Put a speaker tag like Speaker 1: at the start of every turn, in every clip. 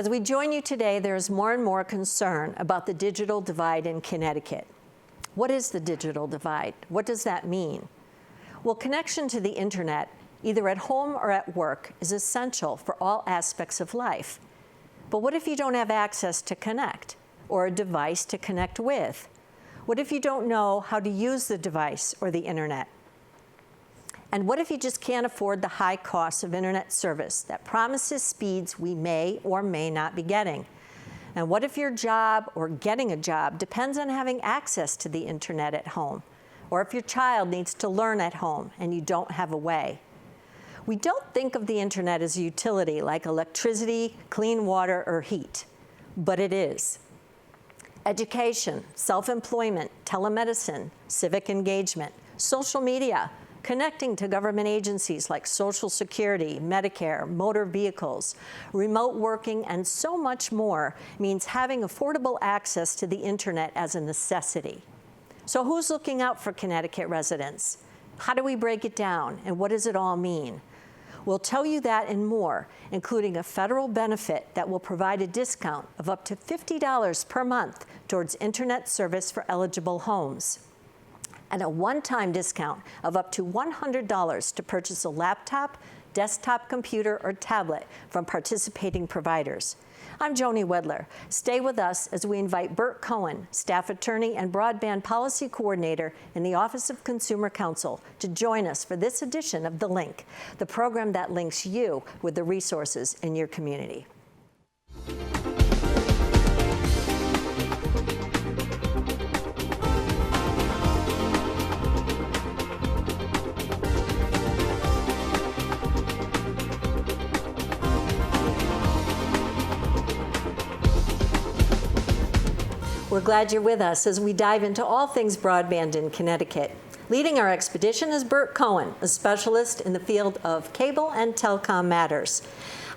Speaker 1: As we join you today, there is more and more concern about the digital divide in Connecticut. What is the digital divide? What does that mean? Well, connection to the internet, either at home or at work, is essential for all aspects of life. But what if you don't have access to connect, or a device to connect with? What if you don't know how to use the device or the internet? And what if you just can't afford the high cost of internet service that promises speeds we may or may not be getting? And what if your job or getting a job depends on having access to the internet at home? Or if your child needs to learn at home and you don't have a way? We don't think of the internet as a utility like electricity, clean water, or heat, but it is. Education, self-employment, telemedicine, civic engagement, social media, connecting to government agencies like Social Security, Medicare, motor vehicles, remote working, and so much more means having affordable access to the internet as a necessity. So who's looking out for Connecticut residents? How do we break it down, and what does it all mean? We'll tell you that and more, including a federal benefit that will provide a discount of up to $50 per month towards internet service for eligible homes, and a one-time discount of up to $100 to purchase a laptop, desktop computer, or tablet from participating providers. I'm Joni Wedler. Stay with us as we invite Burt Cohen, staff attorney and broadband policy coordinator in the Office of Consumer Counsel, to join us for this edition of The Link, the program that links you with the resources in your community. We're glad you're with us as we dive into all things broadband in Connecticut. Leading our expedition is Burt Cohen, a specialist in the field of cable and telecom matters.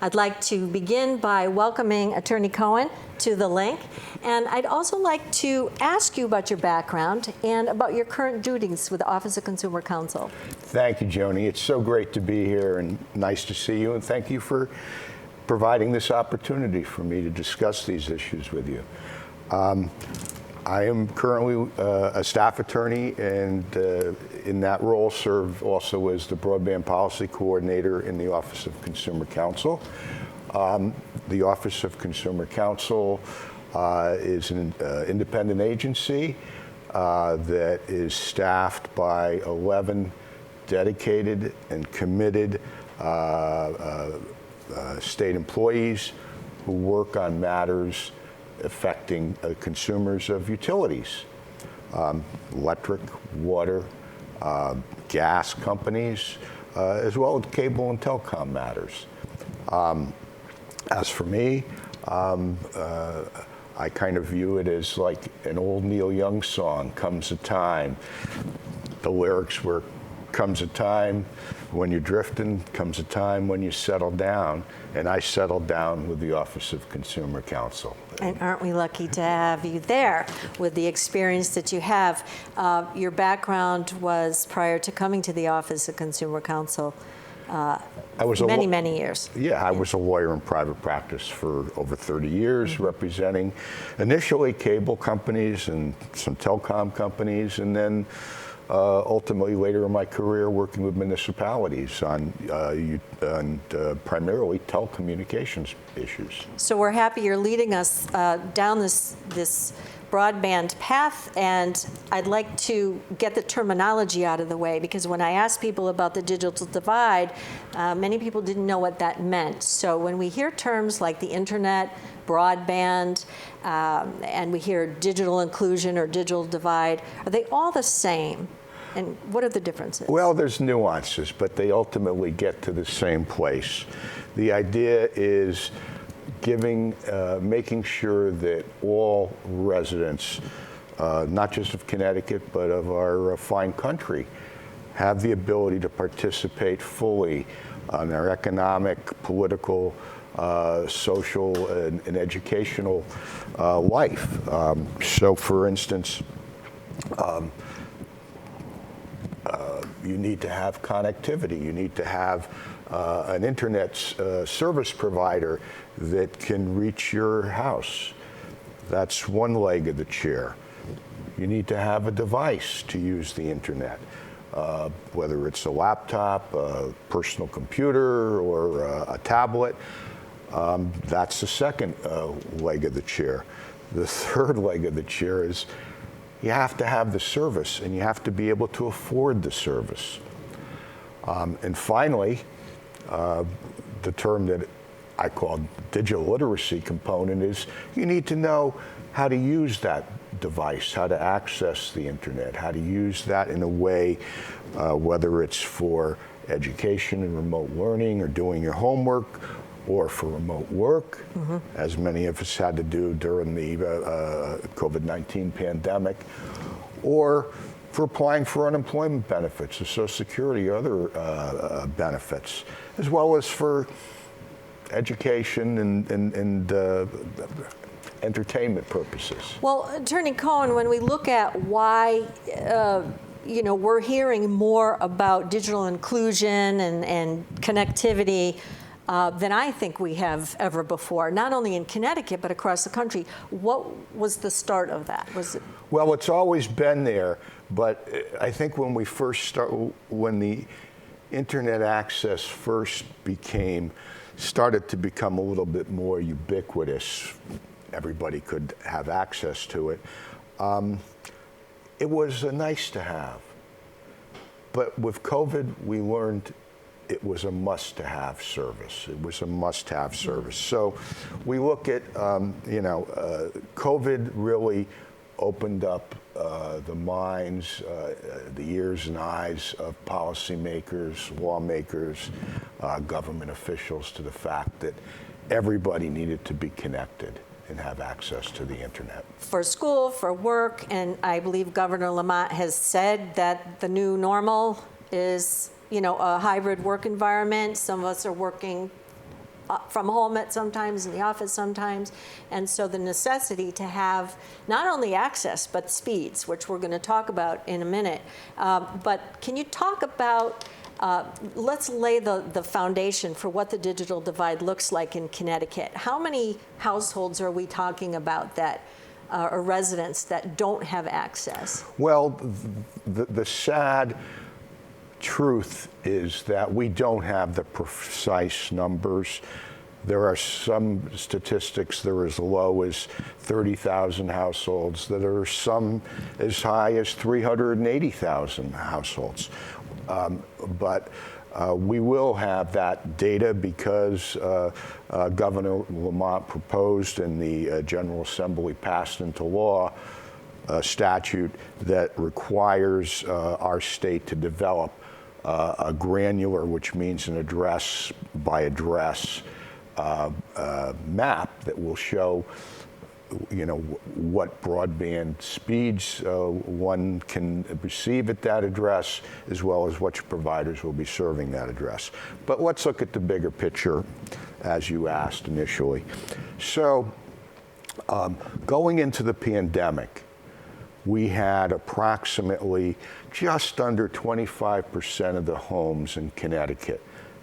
Speaker 1: I'd like to begin by welcoming Attorney Cohen to The Link, and I'd also like to ask you about your background and about your current duties with the Office of Consumer Counsel.
Speaker 2: Thank you, Joni. It's so great to be here and nice to see you, and thank you for providing this opportunity for me to discuss these issues with you. I am currently a staff attorney, and in that role serve also as the broadband policy coordinator in the Office of Consumer Counsel. The Office of Consumer Counsel is an independent agency that is staffed by 11 dedicated and committed state employees who work on matters affecting consumers of utilities, electric, water, gas companies, as well as cable and telecom matters. As for me, I kind of view it as like an old Neil Young song, "Comes a Time." The lyrics were, "Comes a time when you're drifting, comes a time when you settle down," and I settled down with the Office of Consumer Counsel.
Speaker 1: And aren't we lucky to have you there with the experience that you have? Your background was prior to coming to the Office of Consumer Counsel. Many years.
Speaker 2: Yeah, I was a lawyer in private practice for over 30 years, representing initially cable companies and some telecom companies, and then ultimately later in my career working with municipalities on primarily telecommunications issues.
Speaker 1: So we're happy you're leading us down this broadband path, and I'd like to get the terminology out of the way, because when I asked people about the digital divide, many people didn't know what that meant. So when we hear terms like the internet, broadband, and we hear digital inclusion or digital divide, are they all the same? And what are the differences?
Speaker 2: Well, there's nuances, but they ultimately get to the same place. The idea is making sure that all residents, not just of Connecticut, but of our fine country, have the ability to participate fully on their economic, political, social, and educational life. So, for instance, you need to have connectivity. You need to have an internet service provider that can reach your house. That's one leg of the chair. You need to have a device to use the internet, whether it's a laptop, a personal computer, or a tablet. That's the second leg of the chair. The third leg of the chair is you have to have the service, and you have to be able to afford the service. And finally, the term that I call digital literacy component is you need to know how to use that device, how to access the internet, how to use that in a way, whether it's for education and remote learning or doing your homework, or for remote work, as many of us had to do during the COVID-19 pandemic, or for applying for unemployment benefits, or Social Security, or other benefits, as well as for education and entertainment purposes.
Speaker 1: Well, Attorney Cohen, when we look at why we're hearing more about digital inclusion and connectivity than I think we have ever before, not only in Connecticut, but across the country. What was the start of that? Was it?
Speaker 2: Well, it's always been there, but I think when the internet access first started to become a little bit more ubiquitous, everybody could have access to it. It was a nice to have. But with COVID, we learned it was a must-to-have service. It was a must-have service. So we look at, COVID really opened up the minds, the ears and eyes of policymakers, lawmakers, government officials to the fact that everybody needed to be connected and have access to the internet.
Speaker 1: For school, for work, and I believe Governor Lamont has said that the new normal is a hybrid work environment. Some of us are working from home at sometimes, in the office sometimes. And so the necessity to have not only access, but speeds, which we're going to talk about in a minute. But can you talk about, let's lay the foundation for what the digital divide looks like in Connecticut. How many households are we talking about that, or residents that don't have access?
Speaker 2: Well, the sad truth is that we don't have the precise numbers. There are some statistics that are as low as 30,000 households, that are some as high as 380,000 households. But we will have that data because Governor Lamont proposed and the General Assembly passed into law a statute that requires our state to develop a granular, which means an address by address map that will show, what broadband speeds one can receive at that address, as well as which providers will be serving that address. But let's look at the bigger picture, as you asked initially. So, going into the pandemic, we had approximately just under 25% of the homes in Connecticut,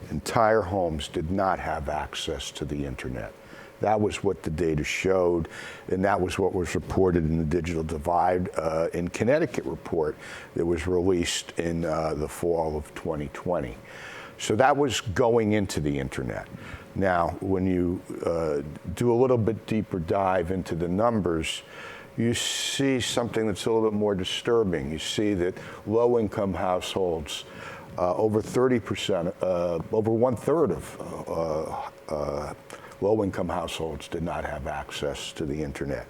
Speaker 2: entire homes, did not have access to the internet. That was what the data showed, and that was what was reported in the Digital Divide in Connecticut report that was released in the fall of 2020. So that was going into the internet. Now, when you do a little bit deeper dive into the numbers, you see something that's a little bit more disturbing. You see that low-income households, over 30%, over one-third of low-income households did not have access to the internet.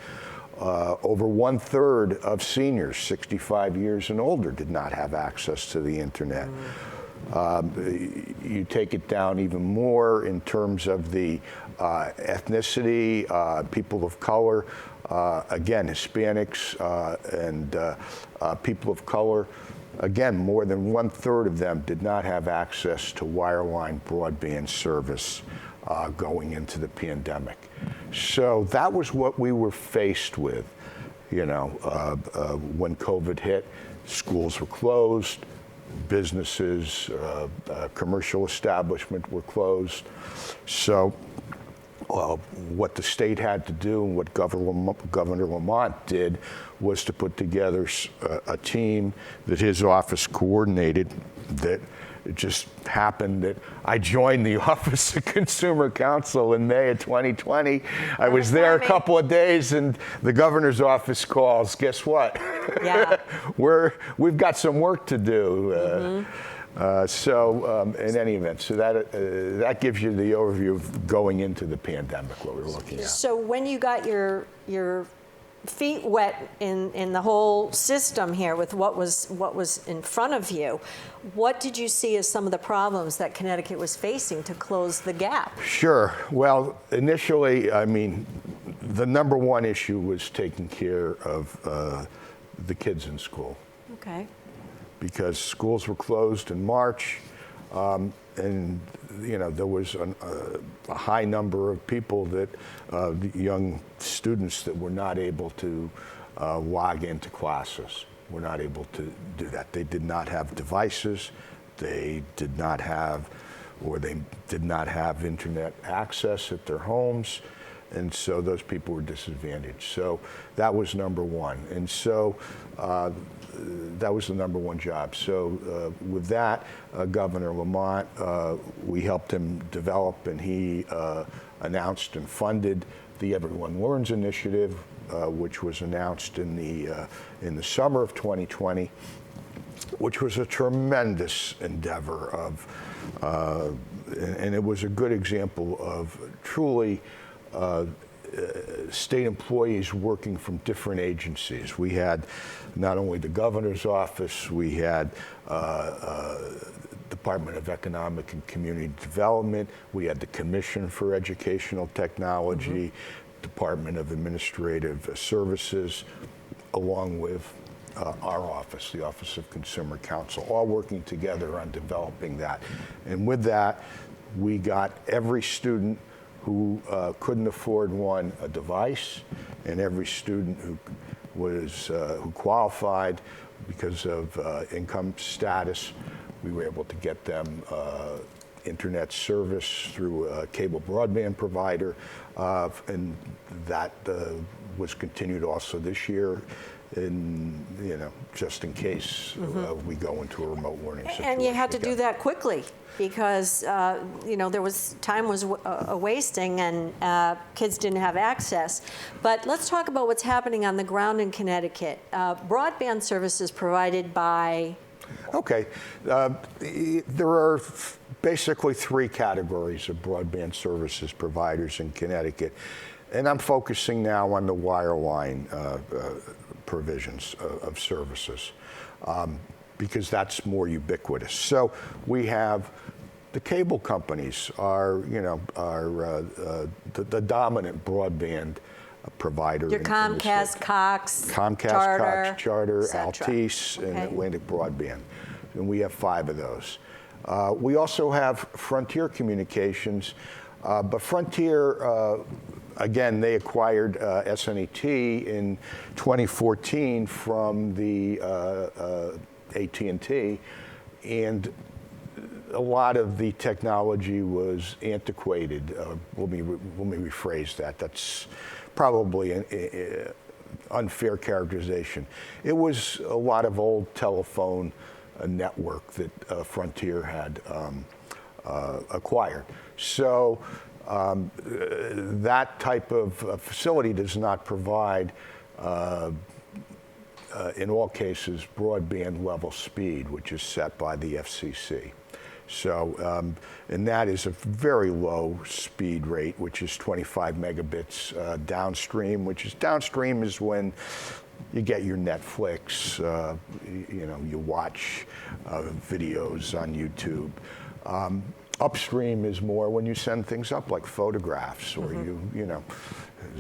Speaker 2: Over one-third of seniors, 65 years and older, did not have access to the internet. You take it down even more in terms of the ethnicity, people of color, again, Hispanics and people of color. Again, more than one-third of them did not have access to wireline broadband service going into the pandemic. So that was what we were faced with, when COVID hit. Schools were closed, businesses, commercial establishments were closed. So what the state had to do and what Governor Lamont did was to put together a team that his office coordinated. That it just happened that I joined the Office of Consumer Counsel in May of 2020. I was there a couple of days, and the governor's office calls. Guess what?
Speaker 1: Yeah.
Speaker 2: We've got some work to do. In any event, so that gives you the overview of going into the pandemic, what we were looking at.
Speaker 1: So when you got your feet wet in the whole system here with what was in front of you, what did you see as some of the problems that Connecticut was facing to close the gap?
Speaker 2: Sure. Well, initially, I mean, the number one issue was taking care of the kids in school.
Speaker 1: Okay.
Speaker 2: Because schools were closed in March, and there was a high number of people that young students that were not able to log into classes, were not able to do that. They did not have devices, they did not have internet access at their homes, and so those people were disadvantaged. So that was number one, and so that was the number one job. So with that, Governor Lamont, we helped him develop, and he announced and funded the Everyone Learns initiative, which was announced in the summer of 2020, which was a tremendous endeavor and it was a good example of truly state employees working from different agencies. We had not only the governor's office, we had Department of Economic and Community Development, we had the Commission for Educational Technology, Department of Administrative Services, along with our office, the Office of Consumer Counsel, all working together on developing that. And with that, we got every student who couldn't afford one a device, and every student who qualified because of income status, we were able to get them internet service through a cable broadband provider, and that was continued also this year. Just in case we go into a remote learning situation.
Speaker 1: And you had to do that quickly because there was time was wasting and kids didn't have access. But let's talk about what's happening on the ground in Connecticut. Broadband services provided by.
Speaker 2: Okay, there are basically three categories of broadband services providers in Connecticut, and I'm focusing now on the wireline provisions of services because that's more ubiquitous. So we have the cable companies are the dominant broadband provider.
Speaker 1: Your Comcast, Cox,
Speaker 2: Charter, Altice, and Atlantic Broadband, and we have 5 of those. We also have Frontier Communications, but Frontier. Again, they acquired SNET in 2014 from the AT&T, and a lot of the technology was antiquated. Let me rephrase that. That's probably an unfair characterization. It was a lot of old telephone network that Frontier had acquired. So. That type of facility does not provide, in all cases, broadband level speed, which is set by the FCC. So, and that is a very low speed rate, which is 25 megabits downstream, downstream is when you get your Netflix, you watch videos on YouTube. Upstream is more when you send things up like photographs or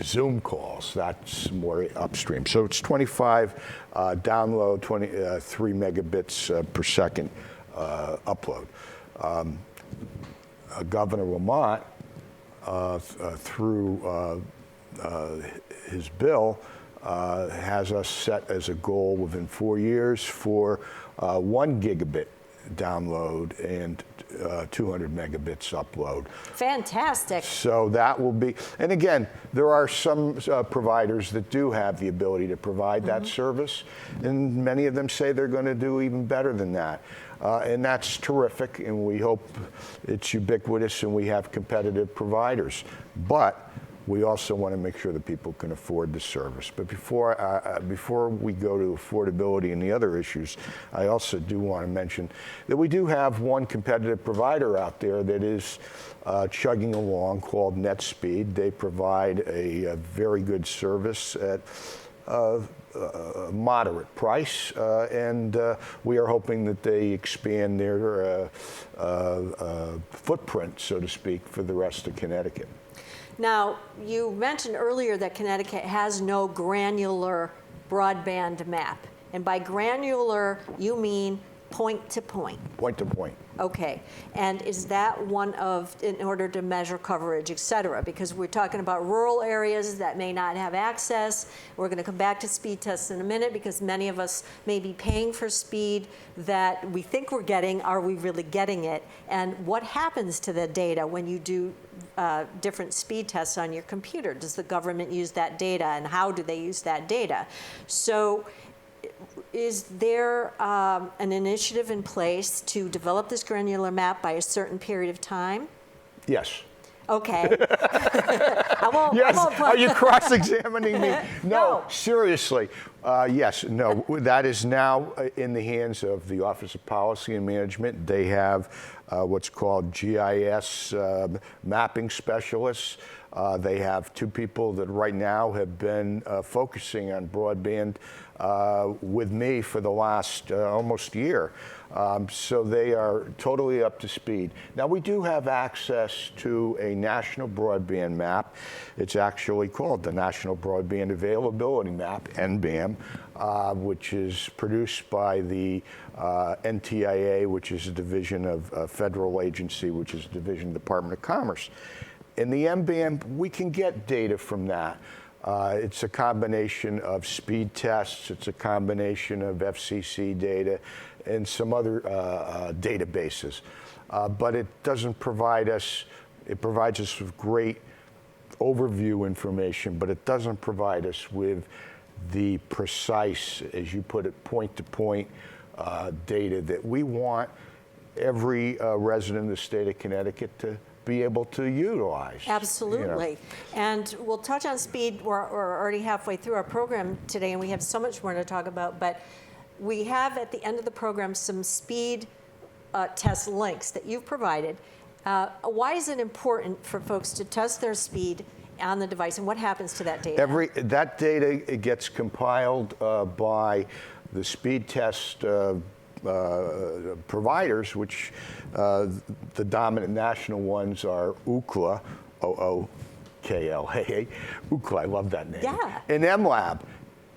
Speaker 2: Zoom calls. That's more upstream. So it's 25 download, 23 megabits per second upload. Governor Lamont, through his bill, has us set as a goal within 4 years for 1 gigabit download and 200 megabits upload.
Speaker 1: Fantastic.
Speaker 2: So that will be, and again, there are some providers that do have the ability to provide that service, and many of them say they're going to do even better than that. And that's terrific, and we hope it's ubiquitous and we have competitive providers. But we also want to make sure that people can afford the service. But before we go to affordability and the other issues, I also do want to mention that we do have one competitive provider out there that is chugging along called NetSpeed. They provide a very good service at a moderate price, and we are hoping that they expand their footprint, so to speak, for the rest of Connecticut.
Speaker 1: Now, you mentioned earlier that Connecticut has no granular broadband map. And by granular, you mean point to point.
Speaker 2: Point to point.
Speaker 1: Okay. And is that one of, in order to measure coverage, et cetera? Because we're talking about rural areas that may not have access. We're going to come back to speed tests in a minute because many of us may be paying for speed that we think we're getting. Are we really getting it? And what happens to the data when you do different speed tests on your computer? Does the government use that data, and how do they use that data? So is there an initiative in place to develop this granular map by a certain period of time?
Speaker 2: Yes.
Speaker 1: Okay. I won't.
Speaker 2: Yes.
Speaker 1: I won't
Speaker 2: Are you cross-examining me?
Speaker 1: No.
Speaker 2: Seriously. Yes. No. That is now in the hands of the Office of Policy and Management. They have what's called GIS mapping specialists. They have two people that right now have been focusing on broadband with me for the last almost year. So they are totally up to speed. Now, we do have access to a national broadband map. It's actually called the National Broadband Availability Map, NBAM, which is produced by the NTIA, which is a division of a federal agency, which is a division of the Department of Commerce. In the NBAM, we can get data from that. It's a combination of speed tests, it's a combination of FCC data, and some other databases. But it doesn't provide us, it provides us with great overview information, but it doesn't provide us with the precise, as you put it, point-to-point data that we want every resident of the state of Connecticut to be able to utilize.
Speaker 1: Absolutely.
Speaker 2: You know.
Speaker 1: And we'll touch on speed. We're already halfway through our program today, and we have so much more to talk about. But we have at the end of the program some speed test links that you've provided. Why is it important for folks to test their speed on the device, and what happens to that data?
Speaker 2: That data gets compiled by the speed test providers, which the dominant national ones are Ookla, O-O-K-L-A, Ookla, I love that name.
Speaker 1: Yeah.
Speaker 2: And MLab.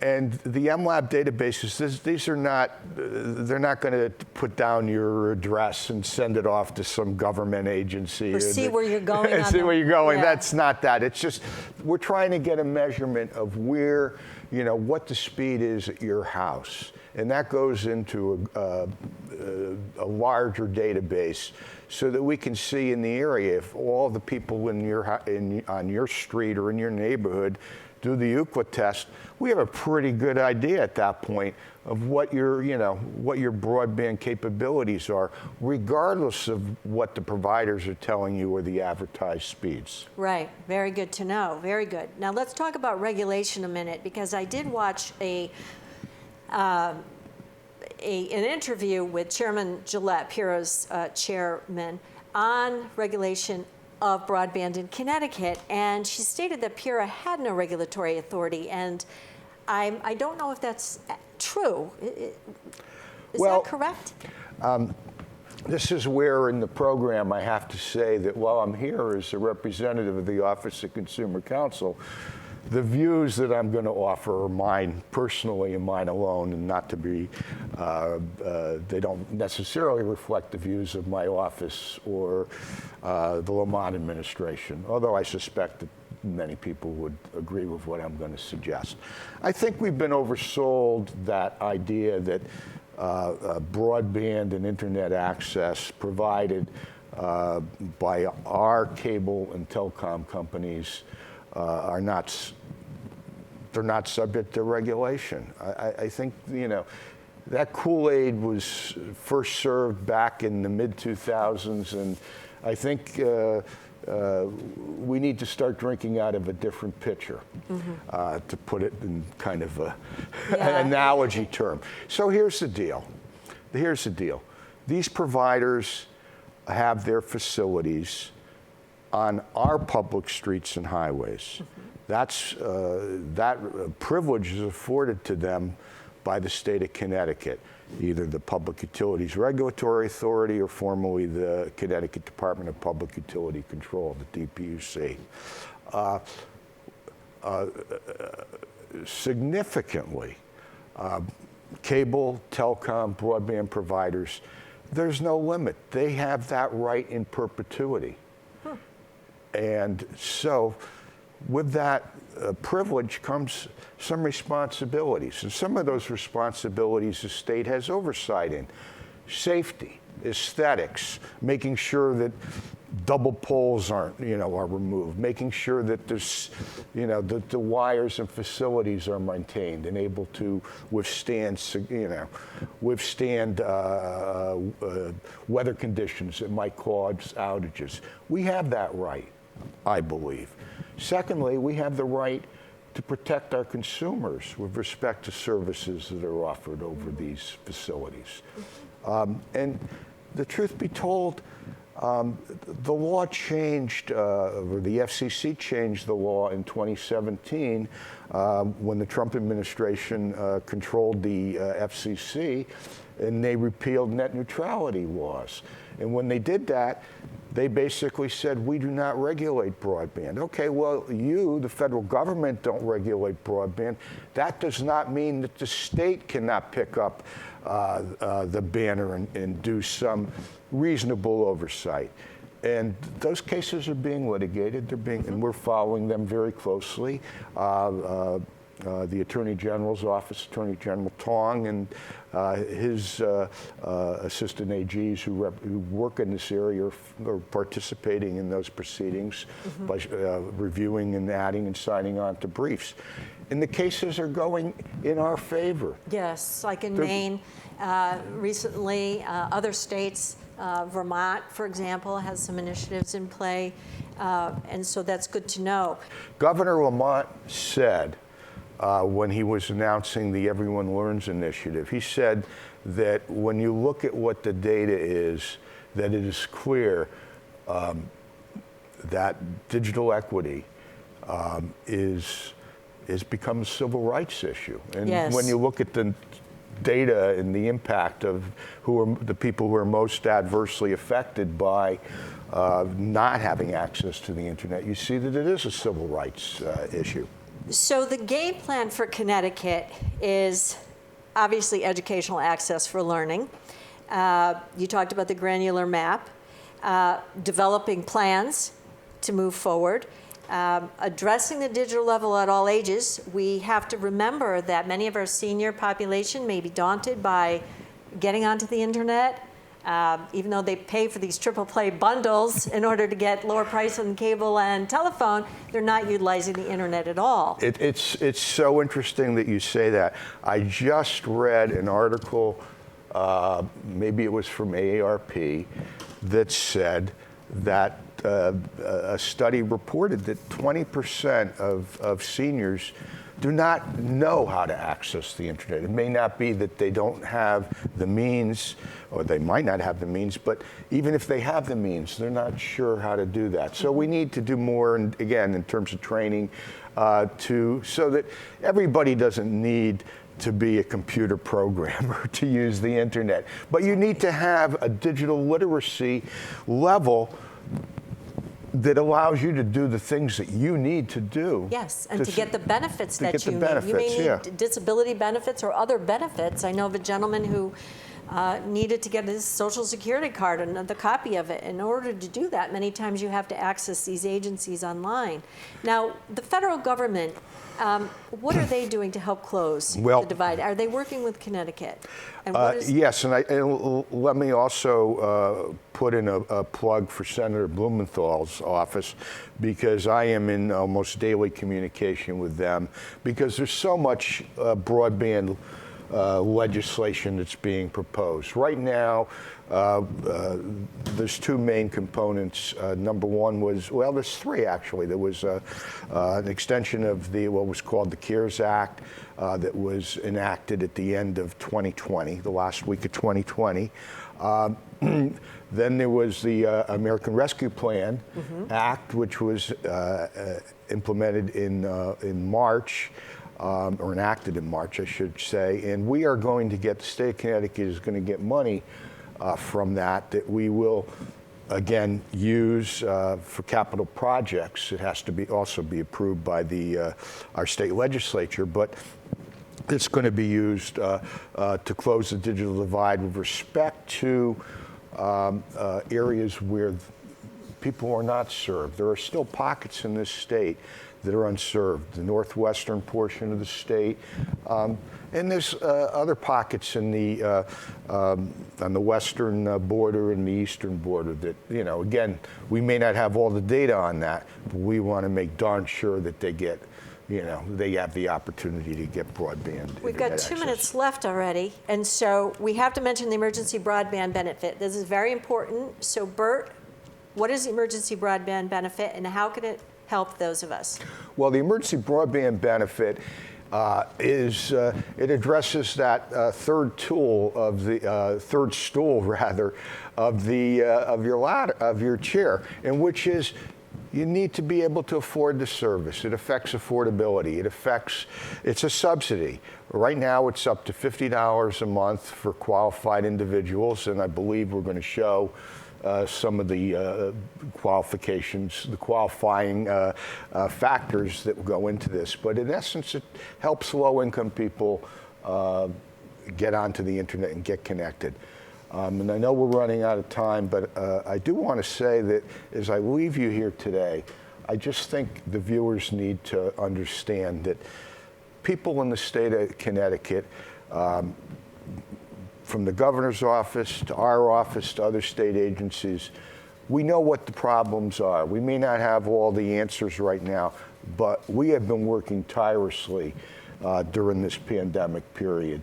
Speaker 2: And the MLab databases, these are not, they're not going to put down your address and send it off to some government agency.
Speaker 1: Or see where you're going.
Speaker 2: See where you're going.
Speaker 1: Yeah.
Speaker 2: That's not that. It's just, we're trying to get a measurement of where, you know, what the speed is at your house. And that goes into a larger database so that we can see in the area if all the people in on your street or in your neighborhood do the Ookla test. We have a pretty good idea at that point of what your broadband capabilities are, regardless of what the providers are telling you or the advertised speeds.
Speaker 1: Right. Very good to know. Very good. Now let's talk about regulation a minute, because I did watch an interview with Chairman Gillette, PURA's chairman, on regulation of broadband in Connecticut, and she stated that PURA had no regulatory authority, and I don't know if that's true. Is that correct?
Speaker 2: This is where in the program I have to say that while I'm here as a representative of the Office of Consumer Counsel, the views that I'm going to offer are mine personally and mine alone, and not to be, they don't necessarily reflect the views of my office or the Lamont administration, although I suspect that many people would agree with what I'm going to suggest. I think we've been oversold that idea that broadband and internet access provided by our cable and telecom companies are not, they're not subject to regulation. I think, you know, that Kool-Aid was first served back in the mid-2000s, and I think we need to start drinking out of a different pitcher, to put it in kind of an analogy term. So here's the deal. Here's the deal. These providers have their facilities on our public streets and highways. That's, that privilege is afforded to them by the state of Connecticut, either the Public Utilities Regulatory Authority or formerly the Connecticut Department of Public Utility Control, the DPUC. Significantly, cable, telecom, broadband providers, there's no limit. They have that right in perpetuity. And so with that privilege comes some responsibilities. And some of those responsibilities the state has oversight in. Safety, aesthetics, making sure that double poles aren't, you know, are removed, making sure that there's, you know, the wires and facilities are maintained and able to withstand, you know, withstand weather conditions that might cause outages. We have that right, I believe. Secondly, we have the right to protect our consumers with respect to services that are offered over these facilities. And the truth be told, the law changed, or the FCC changed the law in 2017 when the Trump administration controlled the FCC, and they repealed net neutrality laws. And when they did that, they basically said, we do not regulate broadband. Okay, well, you, the federal government, don't regulate broadband. That does not mean that the state cannot pick up the banner and do some reasonable oversight. And those cases are being litigated. They're being, and we're following them very closely. The Attorney General's office, Attorney General Tong, and his assistant AGs who work in this area are participating in those proceedings by reviewing and adding and signing on to briefs. And the cases are going in our favor.
Speaker 1: Yes, like in Maine, recently, other states, Vermont, for example, has some initiatives in play, and so that's good to know.
Speaker 2: Governor Lamont said, when he was announcing the Everyone Learns initiative, he said that when you look at what the data is, that it is clear that digital equity is become a civil rights issue. And when you look at the data and the impact of who are the people who are most adversely affected by not having access to the internet, you see that it is a civil rights issue.
Speaker 1: So the game plan for Connecticut is obviously educational access for learning. You talked about the granular map, developing plans to move forward, addressing the digital level at all ages. We have to remember that many of our senior population may be daunted by getting onto the internet, even though they pay for these triple play bundles in order to get lower price on cable and telephone, they're not utilizing the internet at all.
Speaker 2: It's so interesting that you say that. I just read an article, maybe it was from AARP, that said that a study reported that 20% of seniors do not know how to access the internet. It may not be that they don't have the means, or they might not have the means, but even if they have the means, they're not sure how to do that. So we need to do more, and again, in terms of training, so that everybody doesn't need to be a computer programmer to use the internet. But you need to have a digital literacy level that allows you to do the things that you need to do.
Speaker 1: Yes, and to get the benefits that you need.
Speaker 2: Benefits,
Speaker 1: you may need disability benefits or other benefits. I know of a gentleman who needed to get his Social Security card and the copy of it. In order to do that, many times you have to access these agencies online. Now, the federal government, what are they doing to help close the divide? Are they working with Connecticut? And
Speaker 2: yes, and let me also put in a plug for Senator Blumenthal's office, because I am in almost daily communication with them, because there's so much broadband legislation that's being proposed. Right now, there's two main components. Number one was, well, there's three actually. There was an extension of what was called the CARES Act that was enacted at the end of 2020, the last week of 2020. Then there was the American Rescue Plan Act, which was implemented in March. Or enacted in March, I should say, and we are going to get, the state of Connecticut is going to get money from that we will, again, use for capital projects. It has to also be approved by our state legislature, but it's going to be used to close the digital divide with respect to areas where people are not served. There are still pockets in this state that are unserved, the northwestern portion of the state, and there's other pockets in on the western border and the eastern border that, again, we may not have all the data on that, but we want to make darn sure that they get, they have the opportunity to get broadband.
Speaker 1: We've got 2 minutes left already, and so we have to mention the emergency broadband benefit. This is very important. So, Burt, what is the emergency broadband benefit, and how can it help those of us?
Speaker 2: Well, the emergency broadband benefit it addresses that third stool of your chair, and which is you need to be able to afford the service. It affects affordability. It's a subsidy. Right now, it's up to $50 a month for qualified individuals, and I believe we're going to show some of the qualifications, the qualifying factors that go into this. But in essence, it helps low-income people get onto the internet and get connected. And I know we're running out of time, but I do want to say that as I leave you here today, I just think the viewers need to understand that people in the state of Connecticut, from the governor's office to our office to other state agencies, we know what the problems are. We may not have all the answers right now, but we have been working tirelessly during this pandemic period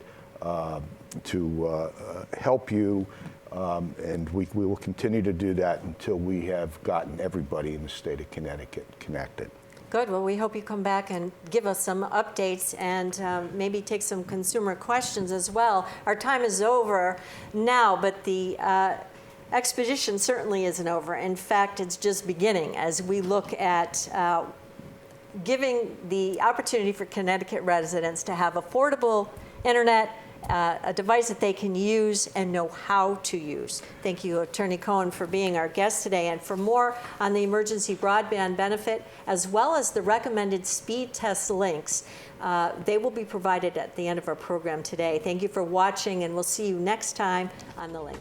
Speaker 2: to help you, and we will continue to do that until we have gotten everybody in the state of Connecticut connected.
Speaker 1: Good. Well, we hope you come back and give us some updates and maybe take some consumer questions as well. Our time is over now, but the expedition certainly isn't over. In fact, it's just beginning as we look at giving the opportunity for Connecticut residents to have affordable internet, a device that they can use and know how to use. Thank you, Attorney Cohen, for being our guest today. And for more on the emergency broadband benefit, as well as the recommended speed test links, they will be provided at the end of our program today. Thank you for watching, and we'll see you next time on The Link.